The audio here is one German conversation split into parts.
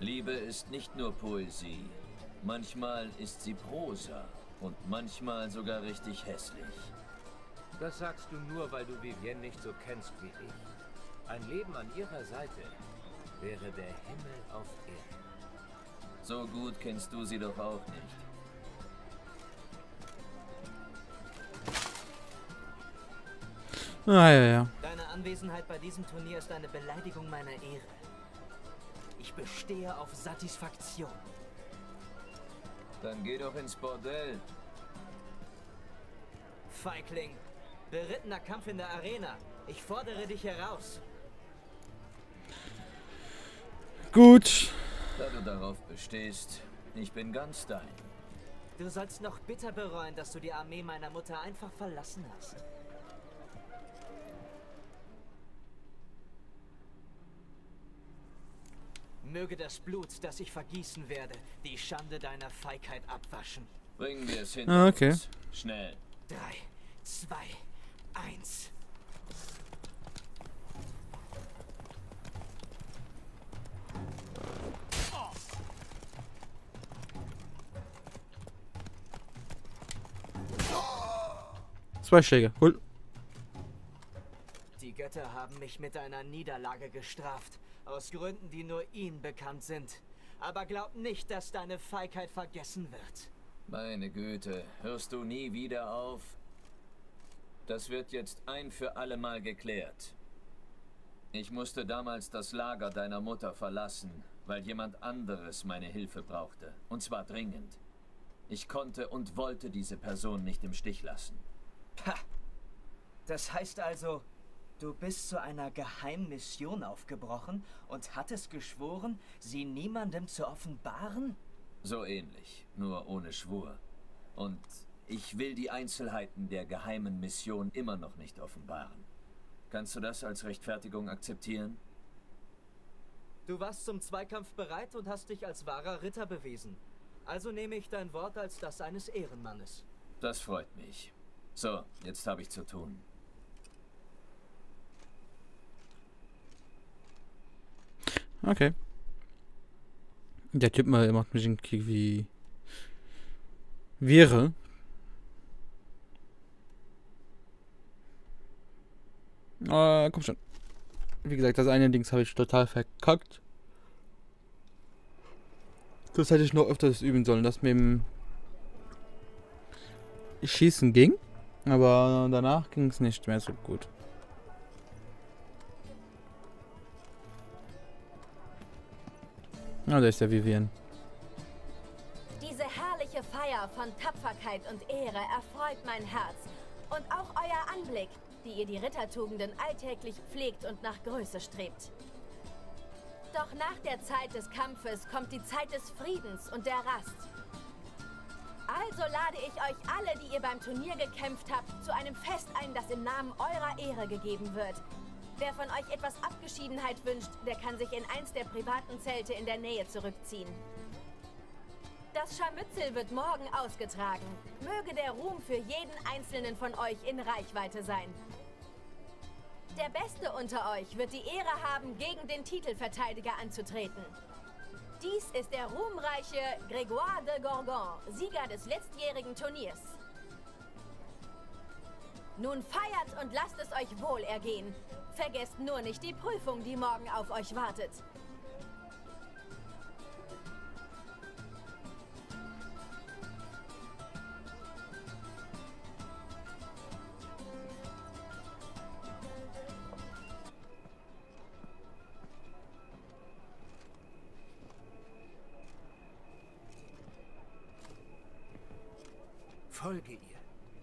Liebe ist nicht nur Poesie. Manchmal ist sie Prosa und manchmal sogar richtig hässlich. Das sagst du nur, weil du Vivienne nicht so kennst wie ich. Ein Leben an ihrer Seite wäre der Himmel auf Erden. So gut kennst du sie doch auch nicht. Ah, ja. Deine Anwesenheit bei diesem Turnier ist eine Beleidigung meiner Ehre. Ich bestehe auf Satisfaktion. Dann geh doch ins Bordell. Feigling, berittener Kampf in der Arena. Ich fordere dich heraus. Gut. Da du darauf bestehst, ich bin ganz dein. Du sollst noch bitter bereuen, dass du die Armee meiner Mutter einfach verlassen hast. Möge das Blut, das ich vergießen werde, die Schande deiner Feigheit abwaschen. Bringen wir es hin. Okay. Schnell. 3, 2, 1. Zwei Schläge. Cool. Die Götter haben mich mit einer Niederlage gestraft. Aus Gründen, die nur ihnen bekannt sind. Aber glaub nicht, dass deine Feigheit vergessen wird. Meine Güte, hörst du nie wieder auf? Das wird jetzt ein für alle Mal geklärt. Ich musste damals das Lager deiner Mutter verlassen, weil jemand anderes meine Hilfe brauchte. Und zwar dringend. Ich konnte und wollte diese Person nicht im Stich lassen. Pah! Das heißt also, du bist zu einer geheimen Mission aufgebrochen und hattest geschworen, sie niemandem zu offenbaren? So ähnlich, nur ohne Schwur. Und ich will die Einzelheiten der geheimen Mission immer noch nicht offenbaren. Kannst du das als Rechtfertigung akzeptieren? Du warst zum Zweikampf bereit und hast dich als wahrer Ritter bewiesen. Also nehme ich dein Wort als das eines Ehrenmannes. Das freut mich. So, jetzt habe ich zu tun. Okay. Der Typ macht mich irgendwie wirre. Komm schon. Wie gesagt, das eine Dings habe ich total verkackt. Das hätte ich noch öfters üben sollen, dass mit dem Schießen ging. Aber danach ging es nicht mehr so gut. Ah, da ist der Vivienne. Diese herrliche Feier von Tapferkeit und Ehre erfreut mein Herz. Und auch euer Anblick, die ihr die Rittertugenden alltäglich pflegt und nach Größe strebt. Doch nach der Zeit des Kampfes kommt die Zeit des Friedens und der Rast. Also lade ich euch alle, die ihr beim Turnier gekämpft habt, zu einem Fest ein, das im Namen eurer Ehre gegeben wird. Wer von euch etwas Abgeschiedenheit wünscht, der kann sich in eins der privaten Zelte in der Nähe zurückziehen. Das Scharmützel wird morgen ausgetragen. Möge der Ruhm für jeden einzelnen von euch in Reichweite sein. Der Beste unter euch wird die Ehre haben, gegen den Titelverteidiger anzutreten. Dies ist der ruhmreiche Grégoire de Gorgon, Sieger des letztjährigen Turniers. Nun feiert und lasst es euch wohl ergehen. Vergesst nur nicht die Prüfung, die morgen auf euch wartet. Folge ihr.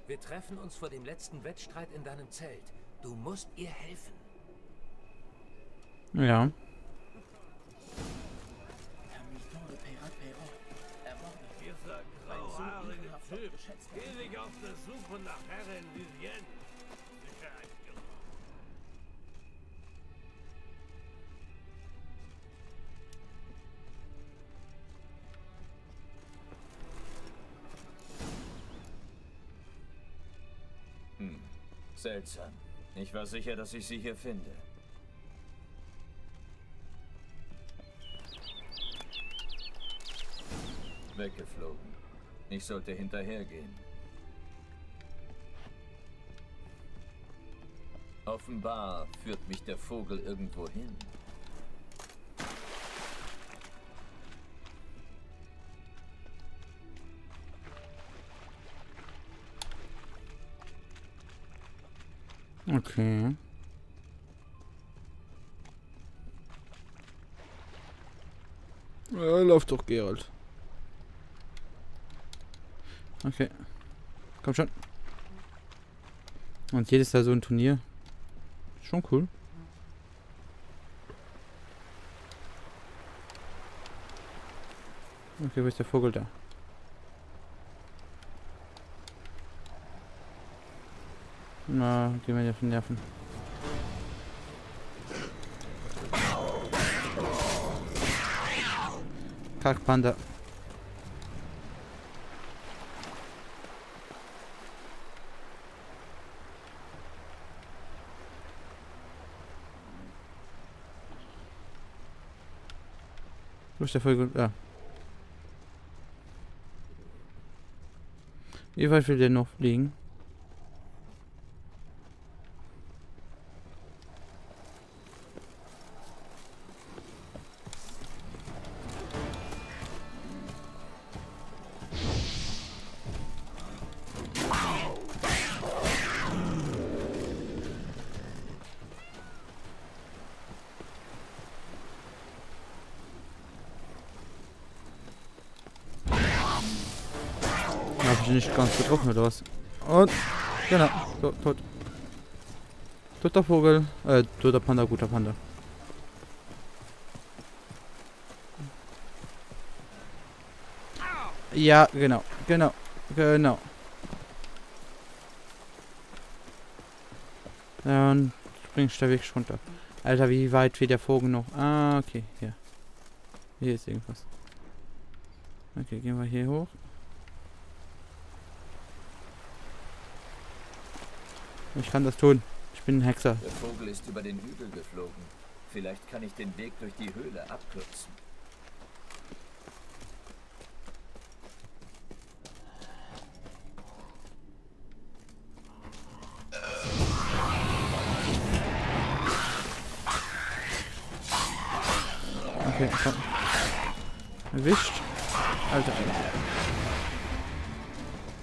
Wir treffen uns vor dem letzten Wettstreit in deinem Zelt. Du musst ihr helfen. Ja. Dieser grauhaarige Typ ewig auf der Suche nach Herrin Vivienne. Sicher ein Irrer. Seltsam. Ich war sicher, dass ich sie hier finde. weggeflogen. Ich sollte hinterhergehen. Offenbar führt mich der Vogel irgendwo hin. Okay. Ja, lauf doch, Geralt. Okay. Komm schon. Und jedes Jahr so ein Turnier. Schon cool. Okay, wo ist der Vogel da? Na, gehen wir dir auf den Nerven. Kackpanda. Wo ist der Vogel? Ja. Wie weit will der noch fliegen? Hab ich nicht ganz getroffen oder was? Und genau, so, tot. Toter Vogel, toter Panda, guter Panda. Ja, genau. Ja, und springst da wirklich runter. Alter, wie weit wird der Vogel noch? Ah, okay, hier. Hier ist irgendwas. Okay, gehen wir hier hoch. Ich kann das tun. Ich bin ein Hexer. Der Vogel ist über den Hügel geflogen. Vielleicht kann ich den Weg durch die Höhle abkürzen. Okay, komm. Erwischt. Alter.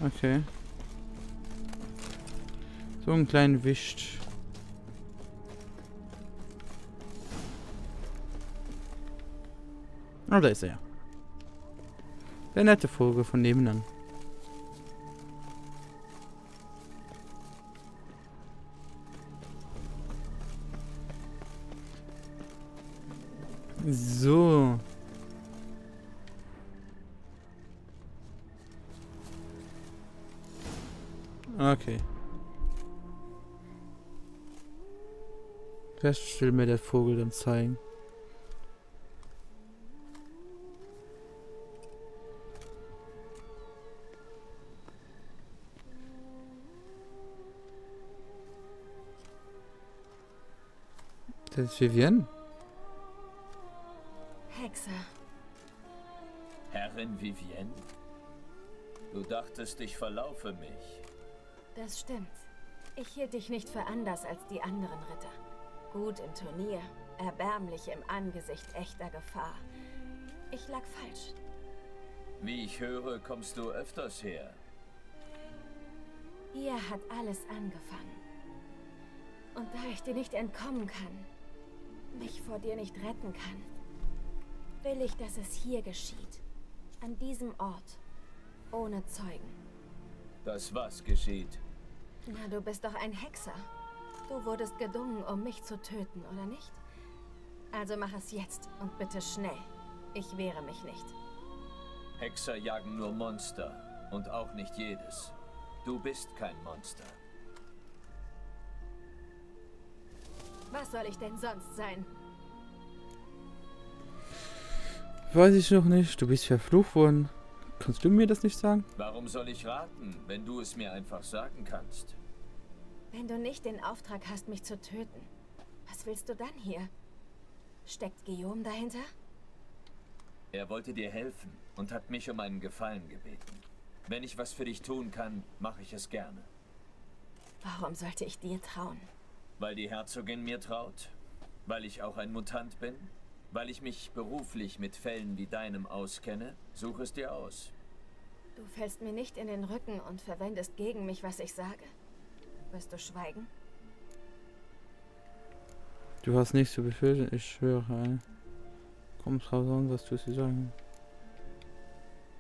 Okay. So einen kleinen Wischt. Oh, da ist er. Der nette Vogel von nebenan. So. Okay. Das will mir der Vogel dann zeigen. Das ist Vivienne. Hexer. Herrin Vivienne? Du dachtest, ich verlaufe mich. Das stimmt. Ich hielt dich nicht für anders als die anderen Ritter. Gut im Turnier, erbärmlich im Angesicht echter Gefahr. Ich lag falsch. Wie ich höre, kommst du öfters her. Hier hat alles angefangen. Und da ich dir nicht entkommen kann, mich vor dir nicht retten kann, will ich, dass es hier geschieht. An diesem Ort. Ohne Zeugen. Das was geschieht? Na, du bist doch ein Hexer. Du wurdest gedungen, um mich zu töten, oder nicht? Also mach es jetzt und bitte schnell. Ich wehre mich nicht. Hexer jagen nur Monster. Und auch nicht jedes. Du bist kein Monster. Was soll ich denn sonst sein? Weiß ich noch nicht. Du bist verflucht worden. Kannst du mir das nicht sagen? Warum soll ich raten, wenn du es mir einfach sagen kannst? Wenn du nicht den Auftrag hast, mich zu töten, was willst du dann hier? Steckt Guillaume dahinter? Er wollte dir helfen und hat mich um einen Gefallen gebeten. Wenn ich was für dich tun kann, mache ich es gerne. Warum sollte ich dir trauen? Weil die Herzogin mir traut? Weil ich auch ein Mutant bin? Weil ich mich beruflich mit Fällen wie deinem auskenne? Such es dir aus. Du fällst mir nicht in den Rücken und verwendest gegen mich, was ich sage. Wirst du schweigen? Du hast nichts zu befürchten, ich schwöre. Komm drauf an, was tust du sagen?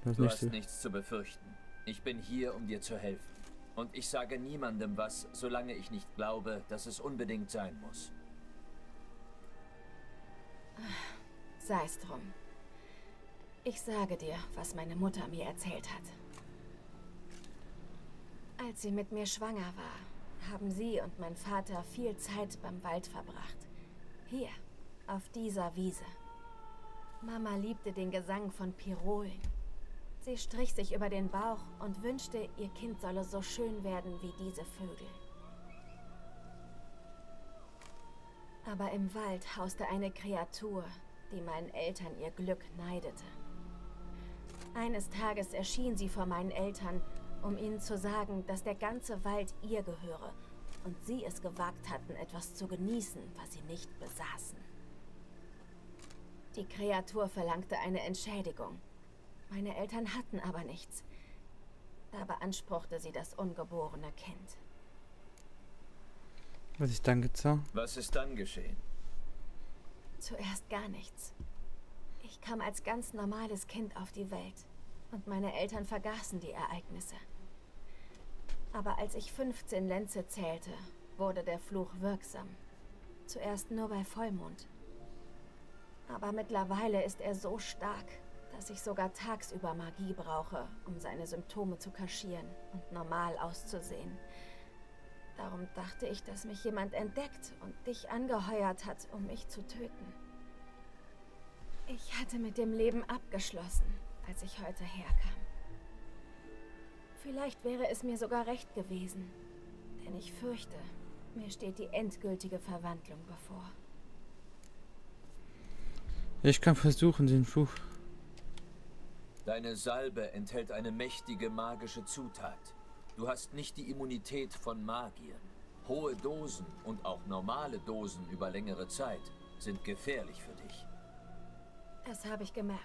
Du hast nichts zu befürchten. Ich bin hier, um dir zu helfen. Und ich sage niemandem was, solange ich nicht glaube, dass es unbedingt sein muss. Sei es drum. Ich sage dir, was meine Mutter mir erzählt hat. Als sie mit mir schwanger war, haben sie und mein Vater viel Zeit beim Wald verbracht. Hier, auf dieser Wiese. Mama liebte den Gesang von Pirolen. Sie strich sich über den Bauch und wünschte, ihr Kind solle so schön werden wie diese Vögel. Aber im Wald hauste eine Kreatur, die meinen Eltern ihr Glück neidete. Eines Tages erschien sie vor meinen Eltern, um ihnen zu sagen, dass der ganze Wald ihr gehöre und sie es gewagt hatten, etwas zu genießen, was sie nicht besaßen. Die Kreatur verlangte eine Entschädigung. Meine Eltern hatten aber nichts. Da beanspruchte sie das ungeborene Kind. Was ist dann getan? Was ist dann geschehen? Zuerst gar nichts. Ich kam als ganz normales Kind auf die Welt und meine Eltern vergaßen die Ereignisse. Aber als ich 15 Lenze zählte, wurde der Fluch wirksam. Zuerst nur bei Vollmond. Aber mittlerweile ist er so stark, dass ich sogar tagsüber Magie brauche, um seine Symptome zu kaschieren und normal auszusehen. Darum dachte ich, dass mich jemand entdeckt und dich angeheuert hat, um mich zu töten. Ich hatte mit dem Leben abgeschlossen, als ich heute herkam. Vielleicht wäre es mir sogar recht gewesen, denn ich fürchte, mir steht die endgültige Verwandlung bevor. Ich kann versuchen, den Fluch. Deine Salbe enthält eine mächtige magische Zutat. Du hast nicht die Immunität von Magiern. Hohe Dosen und auch normale Dosen über längere Zeit sind gefährlich für dich. Das habe ich gemerkt.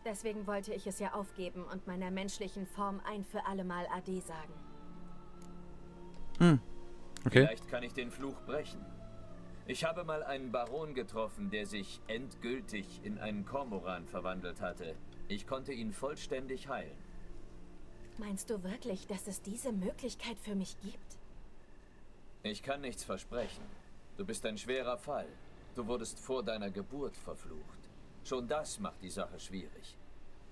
Deswegen wollte ich es ja aufgeben und meiner menschlichen Form ein für alle Mal Ade sagen. Okay. Vielleicht kann ich den Fluch brechen. Ich habe mal einen Baron getroffen, der sich endgültig in einen Kormoran verwandelt hatte. Ich konnte ihn vollständig heilen. Meinst du wirklich, dass es diese Möglichkeit für mich gibt? Ich kann nichts versprechen. Du bist ein schwerer Fall. Du wurdest vor deiner Geburt verflucht. Schon das macht die Sache schwierig.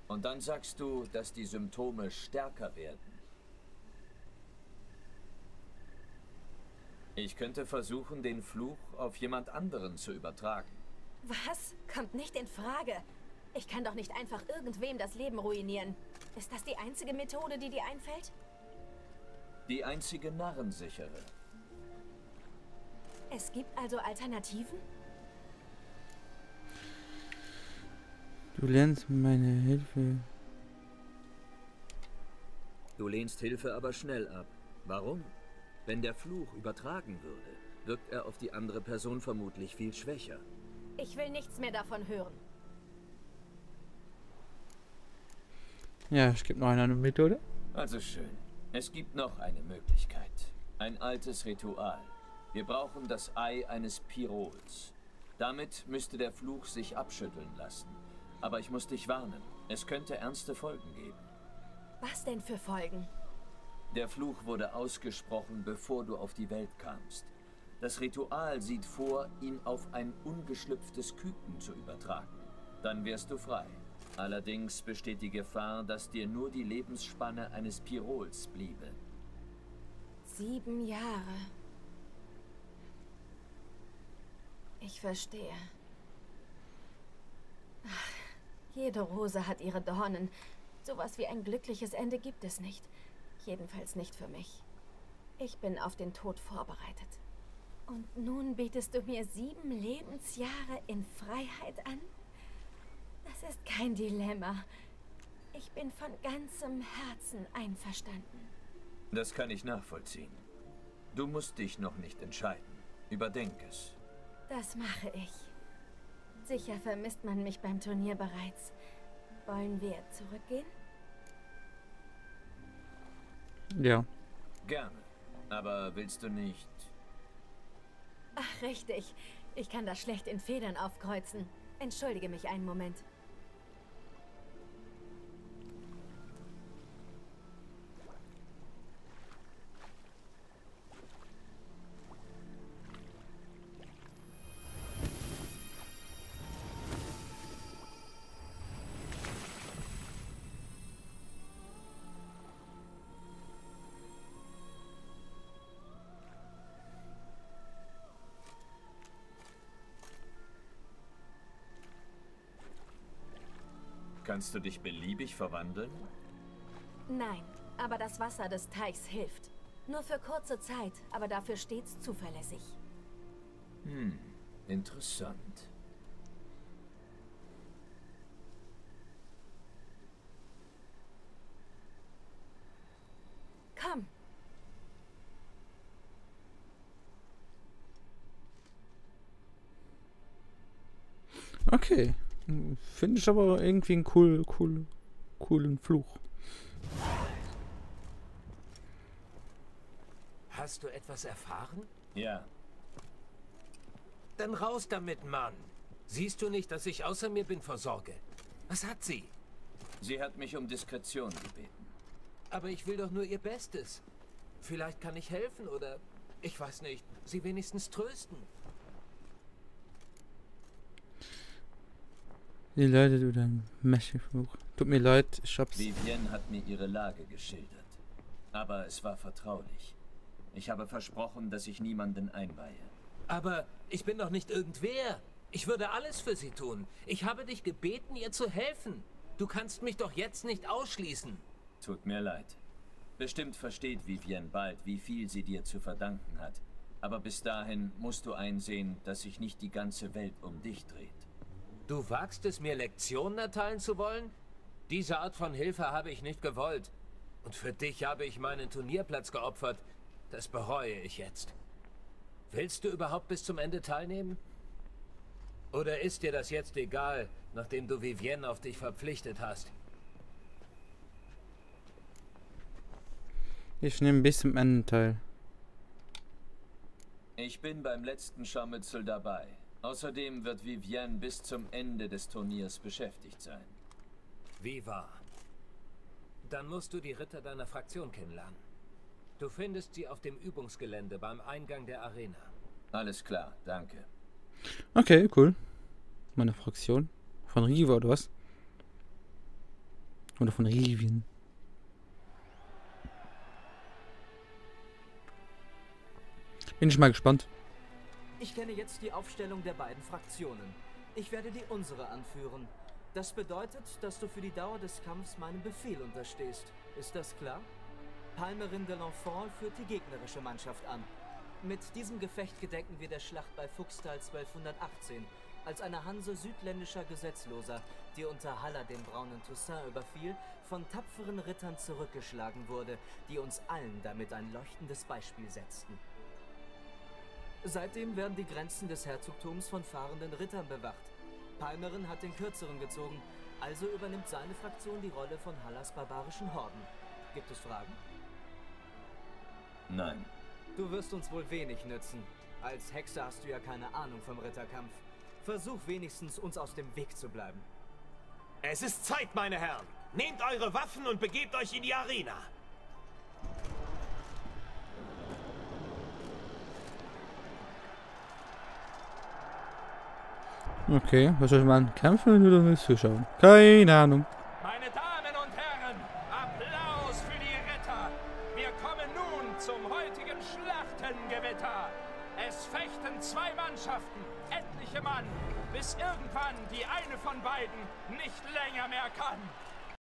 Und dann sagst du, dass die Symptome stärker werden. Ich könnte versuchen, den Fluch auf jemand anderen zu übertragen. Was? Kommt nicht in Frage. Ich kann doch nicht einfach irgendwem das Leben ruinieren. Ist das die einzige Methode, die dir einfällt? Die einzige narrensichere. Es gibt also Alternativen? Du lernst meine Hilfe. Du lehnst Hilfe aber schnell ab. Warum? Wenn der Fluch übertragen würde, wirkt er auf die andere Person vermutlich viel schwächer. Ich will nichts mehr davon hören. Ja, es gibt noch eine Methode. Also schön. Es gibt noch eine Möglichkeit. Ein altes Ritual. Wir brauchen das Ei eines Pirols. Damit müsste der Fluch sich abschütteln lassen. Aber ich muss dich warnen. Es könnte ernste Folgen geben. Was denn für Folgen? Der Fluch wurde ausgesprochen, bevor du auf die Welt kamst. Das Ritual sieht vor, ihn auf ein ungeschlüpftes Küken zu übertragen. Dann wärst du frei. Allerdings besteht die Gefahr, dass dir nur die Lebensspanne eines Pirols bliebe. 7 Jahre. Ich verstehe. Ach, jede Rose hat ihre Dornen. Sowas wie ein glückliches Ende gibt es nicht. Jedenfalls nicht für mich. Ich bin auf den Tod vorbereitet. Und nun bietest du mir 7 Lebensjahre in Freiheit an? Das ist kein Dilemma. Ich bin von ganzem Herzen einverstanden. Das kann ich nachvollziehen. Du musst dich noch nicht entscheiden. Überdenk es. Das mache ich. Sicher vermisst man mich beim Turnier bereits. Wollen wir zurückgehen? Ja. Gerne. Aber willst du nicht... Ach, richtig. Ich kann das schlecht in Federn aufkreuzen. Entschuldige mich einen Moment. Kannst du dich beliebig verwandeln? Nein, aber das Wasser des Teichs hilft. Nur für kurze Zeit, aber dafür stets zuverlässig. Interessant. Komm. Okay. Finde ich aber irgendwie einen coolen Fluch. Hast du etwas erfahren? Ja. Dann raus damit, Mann. Siehst du nicht, dass ich außer mir bin vor Sorge? Was hat sie? Sie hat mich um Diskretion gebeten. Aber ich will doch nur ihr Bestes. Vielleicht kann ich helfen oder, ich weiß nicht, sie wenigstens trösten. Die Leute, du dein Mäschefluch. Tut mir leid, ich hab's... Vivienne hat mir ihre Lage geschildert. Aber es war vertraulich. Ich habe versprochen, dass ich niemanden einweihe. Aber ich bin doch nicht irgendwer. Ich würde alles für sie tun. Ich habe dich gebeten, ihr zu helfen. Du kannst mich doch jetzt nicht ausschließen. Tut mir leid. Bestimmt versteht Vivienne bald, wie viel sie dir zu verdanken hat. Aber bis dahin musst du einsehen, dass sich nicht die ganze Welt um dich dreht. Du wagst es, mir Lektionen erteilen zu wollen? Diese Art von Hilfe habe ich nicht gewollt. Und für dich habe ich meinen Turnierplatz geopfert. Das bereue ich jetzt. Willst du überhaupt bis zum Ende teilnehmen? Oder ist dir das jetzt egal, nachdem du Vivienne auf dich verpflichtet hast? Ich nehme bis zum Ende teil. Ich bin beim letzten Scharmützel dabei. Außerdem wird Vivienne bis zum Ende des Turniers beschäftigt sein. Wie wahr? Dann musst du die Ritter deiner Fraktion kennenlernen. Du findest sie auf dem Übungsgelände beim Eingang der Arena. Alles klar, danke. Okay, cool. Meine Fraktion. Von Riva oder was? Oder von Rivien. Bin ich mal gespannt. Ich kenne jetzt die Aufstellung der beiden Fraktionen. Ich werde die unsere anführen. Das bedeutet, dass du für die Dauer des Kampfs meinem Befehl unterstehst. Ist das klar? Palmerin de l'Enfant führt die gegnerische Mannschaft an. Mit diesem Gefecht gedenken wir der Schlacht bei Fuchstal 1218, als eine Hanse südländischer Gesetzloser, die unter Haller den braunen Toussaint überfiel, von tapferen Rittern zurückgeschlagen wurde, die uns allen damit ein leuchtendes Beispiel setzten. Seitdem werden die Grenzen des Herzogtums von fahrenden Rittern bewacht. Palmerin hat den Kürzeren gezogen, also übernimmt seine Fraktion die Rolle von Hallers barbarischen Horden. Gibt es Fragen? Nein. Du wirst uns wohl wenig nützen. Als Hexer hast du ja keine Ahnung vom Ritterkampf. Versuch wenigstens, uns aus dem Weg zu bleiben. Es ist Zeit, meine Herren. Nehmt eure Waffen und begebt euch in die Arena. Okay, was soll ich machen? Kämpfen oder willst du zuschauen? Keine Ahnung. Meine Damen und Herren, Applaus für die Ritter. Wir kommen nun zum heutigen Schlachtengewitter. Es fechten zwei Mannschaften, etliche Mann, bis irgendwann die eine von beiden nicht länger mehr kann.